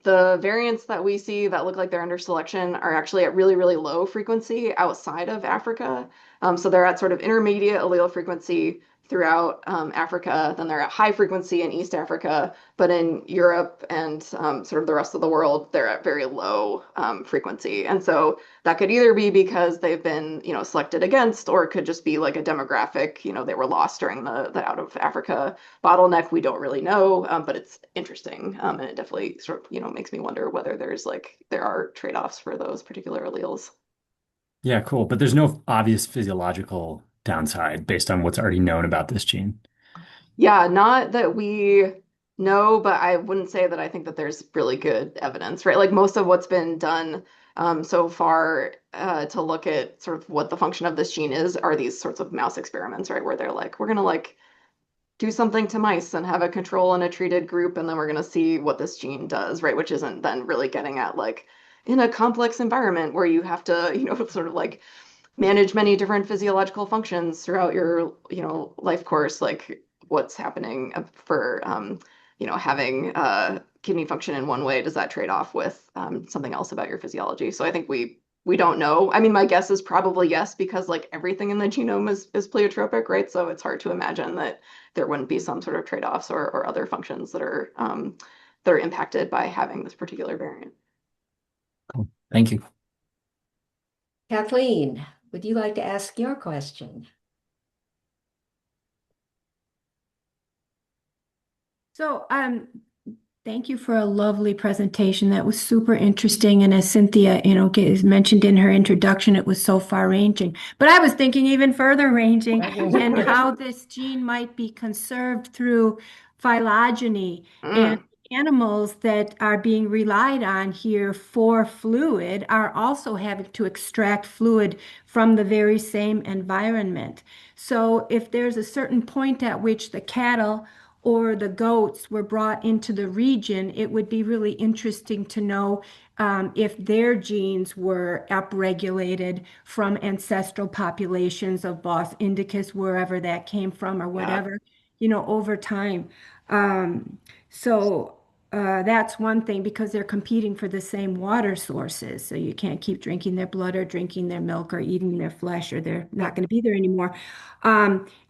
the variants that we see that look like they're under selection are actually at really, really low frequency outside of Africa. So they're at sort of intermediate allele frequency throughout Africa. Then they're at high frequency in East Africa. But in Europe and sort of the rest of the world, they're at very low frequency. And so that could either be because they've been, selected against, or it could just be like a demographic, they were lost during the out of Africa bottleneck. We don't really know, but it's interesting. And it definitely sort of, makes me wonder whether there are trade-offs for those particular alleles. Yeah, cool. But there's no obvious physiological downside based on what's already known about this gene. Yeah, not that we know, but I wouldn't say that I think that there's really good evidence, right? Like most of what's been done so far to look at sort of what the function of this gene is are these sorts of mouse experiments, right? Where they're like, we're gonna like do something to mice and have a control and a treated group, and then we're gonna see what this gene does, right? Which isn't then really getting at like in a complex environment where you have to, sort of like manage many different physiological functions throughout your, life course, like what's happening for, having kidney function in one way, does that trade off with something else about your physiology? So I think we don't know. I mean, my guess is probably yes, because like everything in the genome is pleiotropic, right? So it's hard to imagine that there wouldn't be some sort of trade-offs or other functions that are impacted by having this particular variant. Thank you. Kathleen, would you like to ask your question? So, thank you for a lovely presentation. That was super interesting. And as Cynthia, mentioned in her introduction, it was so far-ranging. But I was thinking even further ranging and how this gene might be conserved through phylogeny and animals that are being relied on here for fluid are also having to extract fluid from the very same environment. So if there's a certain point at which the cattle or the goats were brought into the region, it would be really interesting to know if their genes were upregulated from ancestral populations of Bos indicus, wherever that came from or whatever, over time. Um, so that's one thing because they're competing for the same water sources. So you can't keep drinking their blood or drinking their milk or eating their flesh, or they're not going to be there anymore.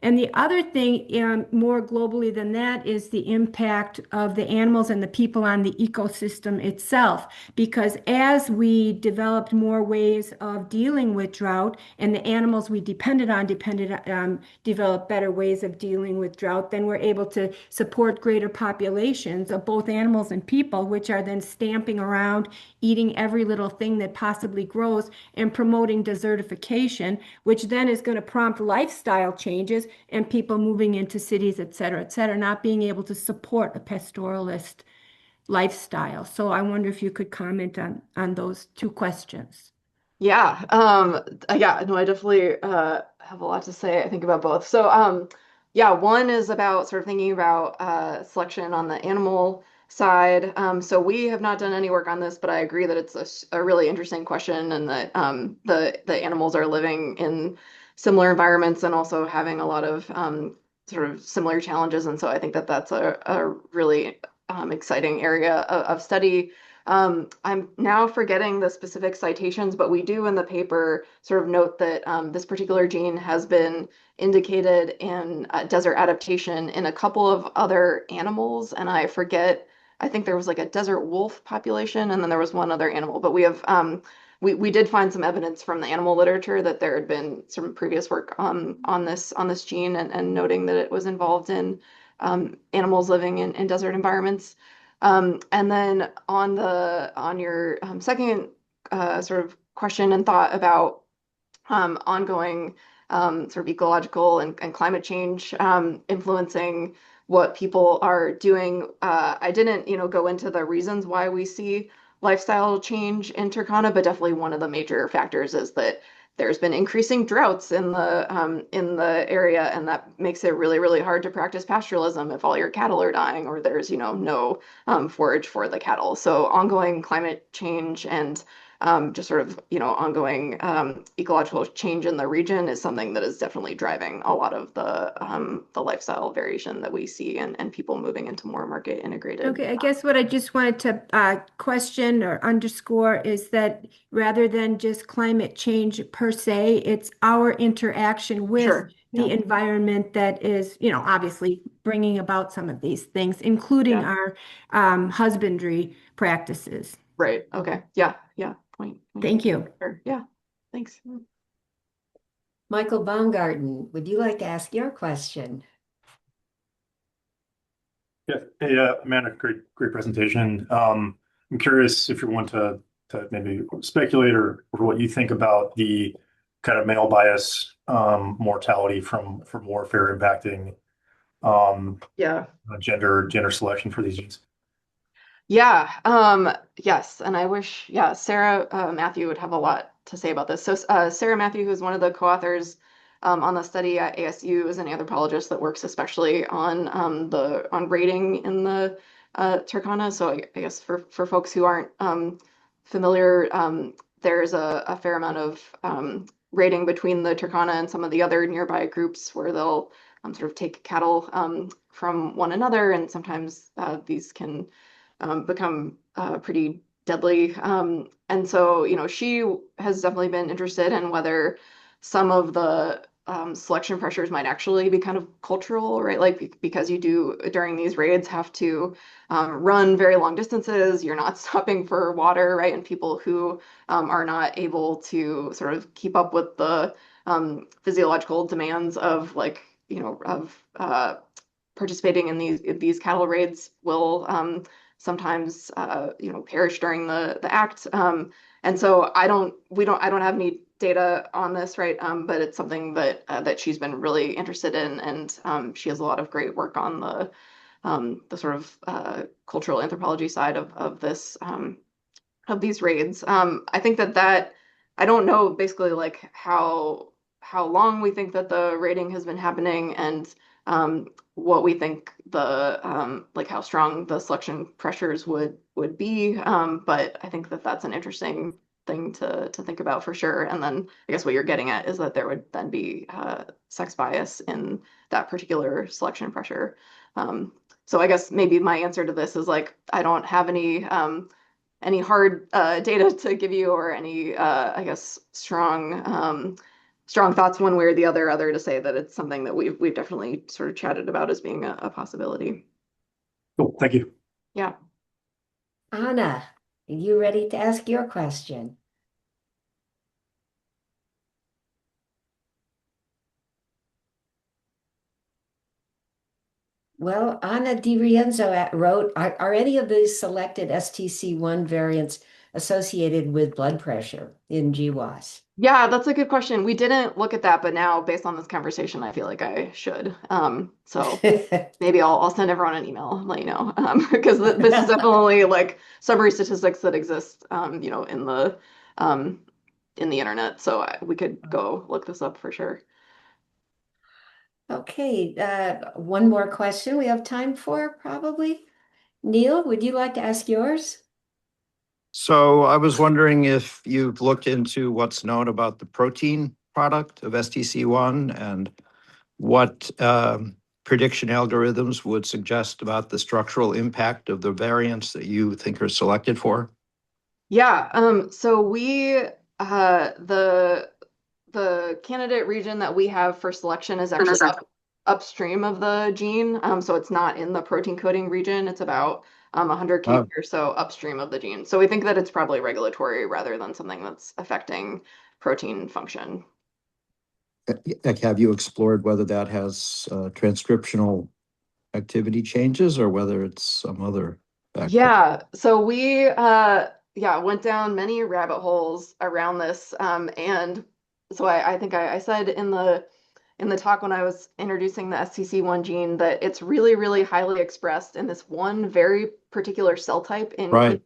And the other thing, more globally than that, is the impact of the animals and the people on the ecosystem itself. Because as we developed more ways of dealing with drought, and the animals we developed better ways of dealing with drought, then we're able to support greater populations of both animals and people, which are then stamping around, eating every little thing that possibly grows, and promoting desertification, which then is going to prompt lifestyle changes and people moving into cities, et cetera, not being able to support a pastoralist lifestyle. So I wonder if you could comment on those two questions. Yeah, yeah, no, I definitely have a lot to say, I think, about both. So, yeah, one is about sort of thinking about selection on the animal side. So we have not done any work on this, but I agree that it's a really interesting question, and that the animals are living in similar environments and also having a lot of sort of similar challenges. And so I think that that's a really exciting area of study. I'm now forgetting the specific citations, but we do in the paper sort of note that this particular gene has been indicated in desert adaptation in a couple of other animals, and I forget. I think there was like a desert wolf population, and then there was one other animal. But we have we did find some evidence from the animal literature that there had been some previous work on this gene, and noting that it was involved in animals living in desert environments. And then on your second sort of question and thought about ongoing sort of ecological and climate change influencing what people are doing. I didn't, go into the reasons why we see lifestyle change in Turkana, but definitely one of the major factors is that there's been increasing droughts in the area, and that makes it really, really hard to practice pastoralism if all your cattle are dying or there's, no forage for the cattle. So ongoing climate change and just sort of, ongoing ecological change in the region is something that is definitely driving a lot of the lifestyle variation that we see, and people moving into more market integrated. Okay, I guess what I just wanted to question or underscore is that rather than just climate change per se, it's our interaction with Sure. the Yeah. environment that is, obviously bringing about some of these things, including Yeah. our husbandry practices. Right. Okay. Yeah. Yeah. Point. Thank you. Sure. Yeah. Thanks. Michael Baumgarten, would you like to ask your question? Yeah, hey, Amanda, great presentation. I'm curious if you want to maybe speculate or what you think about the kind of male bias mortality from warfare impacting Yeah. gender selection for these genes. Yeah. Yes. And I wish, yeah, Sarah Matthew would have a lot to say about this. So Sarah Matthew, who's one of the co-authors on the study at ASU, is an anthropologist that works especially on rating in the Turkana. So I guess for folks who aren't familiar, there's a fair amount of rating between the Turkana and some of the other nearby groups where they'll sort of take cattle from one another, and sometimes these can become pretty deadly. And so, she has definitely been interested in whether some of the selection pressures might actually be kind of cultural, right? Like because you do during these raids have to run very long distances. You're not stopping for water, right? And people who are not able to sort of keep up with the physiological demands of like, of participating in these cattle raids will sometimes perish during the act. And so I don't have any data on this, right? But it's something that she's been really interested in, and she has a lot of great work on the sort of cultural anthropology side of this of these raids. I think that I don't know basically like how long we think that the raiding has been happening and what we think the like how strong the selection pressures would be. But I think that that's an interesting thing to think about for sure. And then I guess what you're getting at is that there would then be sex bias in that particular selection pressure. So I guess maybe my answer to this is like I don't have any hard data to give you or any I guess strong thoughts one way or the other to say that it's something that we've definitely sort of chatted about as being a possibility. Cool. Thank you. Yeah. Anna, are you ready to ask your question? Well, Anna Di Rienzo wrote, are any of these selected STC1 variants associated with blood pressure in GWAS? Yeah, that's a good question. We didn't look at that, but now based on this conversation, I feel like I should. So maybe I'll send everyone an email and let you know. Because this is definitely like summary statistics that exist in the internet. So we could go look this up for sure. Okay, one more question we have time for, probably. Neil, would you like to ask yours? So I was wondering if you've looked into what's known about the protein product of STC1 and what prediction algorithms would suggest about the structural impact of the variants that you think are selected for? Yeah, so the candidate region that we have for selection is actually upstream of the gene. So it's not in the protein coding region. It's about 100 kb or so upstream of the gene. So we think that it's probably regulatory rather than something that's affecting protein function. Have you explored whether that has transcriptional activity changes or whether it's some other factor? Yeah, so we went down many rabbit holes around this. And so I think I said in the talk when I was introducing the STC1 gene that it's really, really highly expressed in this one very particular cell type in Right.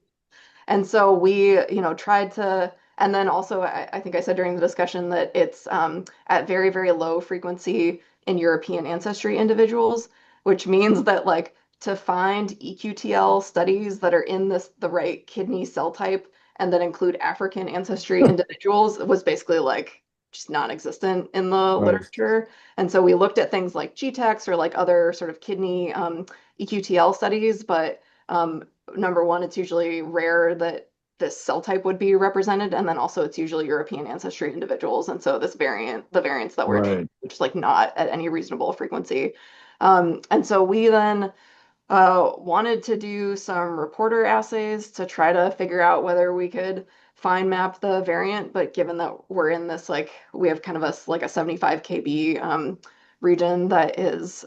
And so we, tried to, and then also I think I said during the discussion that it's at very, very low frequency in European ancestry individuals, which means that like to find EQTL studies that are in the right kidney cell type and that include African ancestry individuals was basically like just non-existent in the literature. And so we looked at things like GTEx or like other sort of kidney EQTL studies, but number one, it's usually rare that this cell type would be represented, and then also it's usually European ancestry individuals, and so the variants that we're just like not at any reasonable frequency. And so we then wanted to do some reporter assays to try to figure out whether we could fine map the variant, but given that we're in this like we have kind of a 75 kb region that is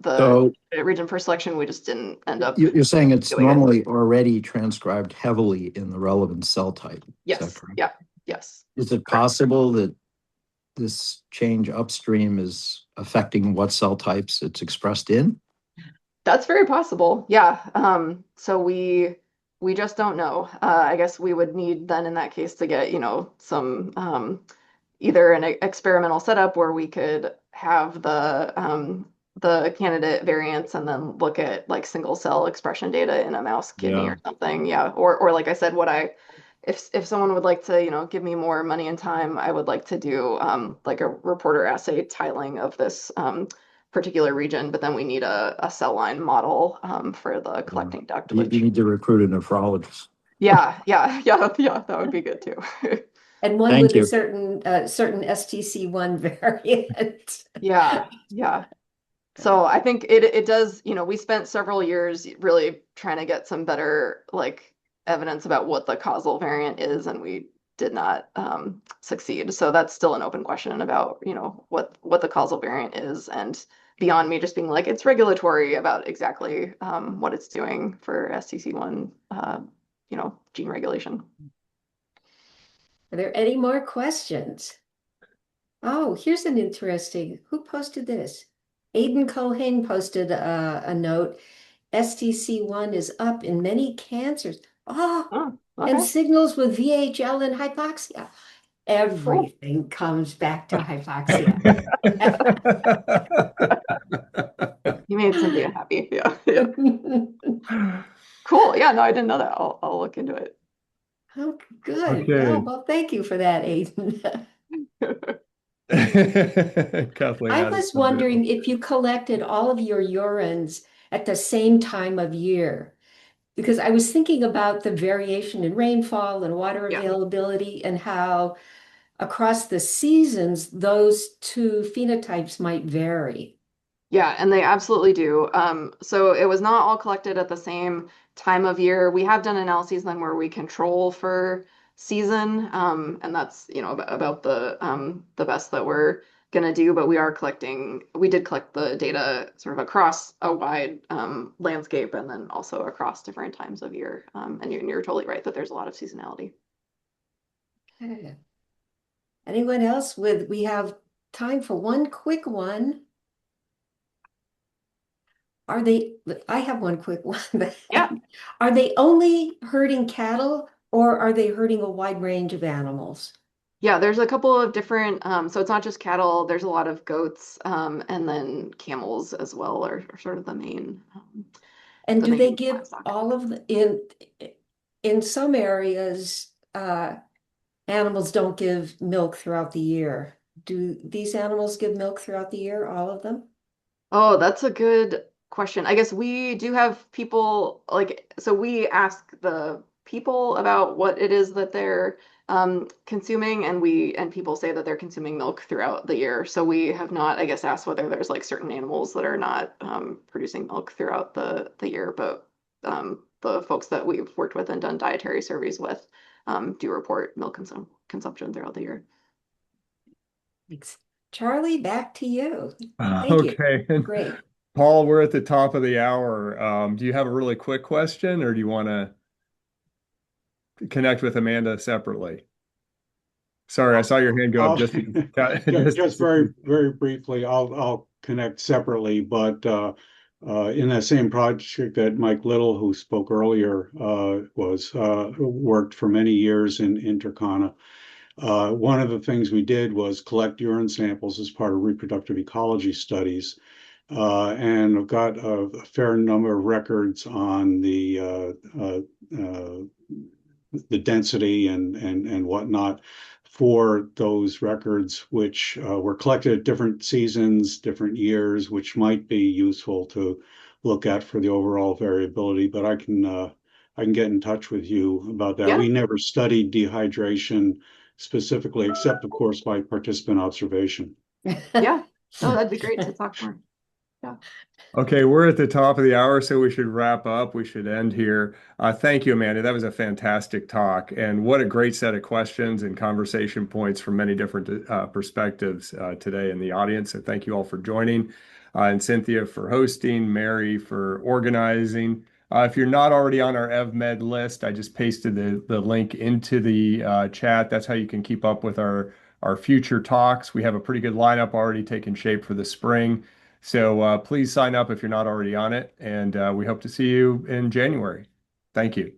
the region for selection, we just didn't end up. You're saying it's normally already transcribed heavily in the relevant cell type. Yes. Yeah. Yes. Is it possible that this change upstream is affecting what cell types it's expressed in? That's very possible. Yeah. So we just don't know. I guess we would need then in that case to get, some either an experimental setup where we could have the candidate variants and then look at like single cell expression data in a mouse kidney or something. Yeah. Or like I said, if someone would like to, give me more money and time, I would like to do like a reporter assay tiling of this particular region, but then we need a cell line model for the collecting duct. You need to recruit a nephrologist. Yeah, that would be good too. and one Thank with a you. certain STC1 variant. Yeah, yeah. So I think it does, we spent several years really trying to get some better like evidence about what the causal variant is, and we did not succeed. So that's still an open question about, what the causal variant is, and beyond me just being like it's regulatory about exactly what it's doing for STC1, gene regulation. Are there any more questions? Oh, here's an interesting, who posted this? Aidan Cohen posted a note. STC1 is up in many cancers. Oh, Oh, and okay, signals with VHL and hypoxia. cool. Everything comes back to hypoxia. You made Cynthia happy. Yeah, yeah. Cool. Yeah, no, I didn't know that. I'll look into it. Oh, good. Oh, Okay. well, thank you for that, Aidan. Kathleen I added was some bit. wondering if you collected all of your urines at the same time of year, because I was thinking about the variation in rainfall and water Yeah. availability and how across the seasons those two phenotypes might vary. Yeah, and they absolutely do. So it was not all collected at the same time of year. We have done analyses then where we control for season, and that's, about the best that we're gonna do. But we did collect the data sort of across a wide landscape and then also across different times of year. And you're totally right that there's a lot of seasonality. Okay. Anyone else we have time for one quick one. I have one quick one. Yeah. Are they only herding cattle or are they herding a wide range of animals? Yeah, there's a couple of different, so it's not just cattle, there's a lot of goats, and then camels as well are sort of And the do they main give livestock. all of in some areas, animals don't give milk throughout the year. Do these animals give milk throughout the year, all of them? Oh, that's a good question. I guess we do have people like, so we ask the people about what it is that they're consuming, and people say that they're consuming milk throughout the year. So we have not, I guess, asked whether there's like certain animals that are not producing milk throughout the year, but the folks that we've worked with and done dietary surveys with do report milk consumption throughout the year. Thanks. Charlie, back to you. Thank you. Okay. And Great. Paul, we're at the top of the hour. Do you have a really quick question or do you want to connect with Amanda separately? Sorry, I saw your hand go up I'll just just very, very briefly, I'll connect separately, but in that same project that Mike Little, who spoke earlier, was worked for many years in Turkana. One of the things we did was collect urine samples as part of reproductive ecology studies. And I've got a fair number of records on the density and whatnot for those records, which were collected at different seasons, different years, which might be useful to look at for the overall variability. But I can get in touch with you about that. Yeah. We never studied dehydration specifically, except of course by participant observation. Yeah. Oh, that'd be great to talk more. Yeah. Okay, we're at the top of the hour, so we should wrap up. We should end here. Thank you, Amanda. That was a fantastic talk. And what a great set of questions and conversation points from many different perspectives today in the audience. So thank you all for joining. And Cynthia for hosting, Mary for organizing. If you're not already on our EvMed list, I just pasted the link into the chat. That's how you can keep up with our future talks. We have a pretty good lineup already taking shape for the spring. So please sign up if you're not already on it, and we hope to see you in January. Thank you.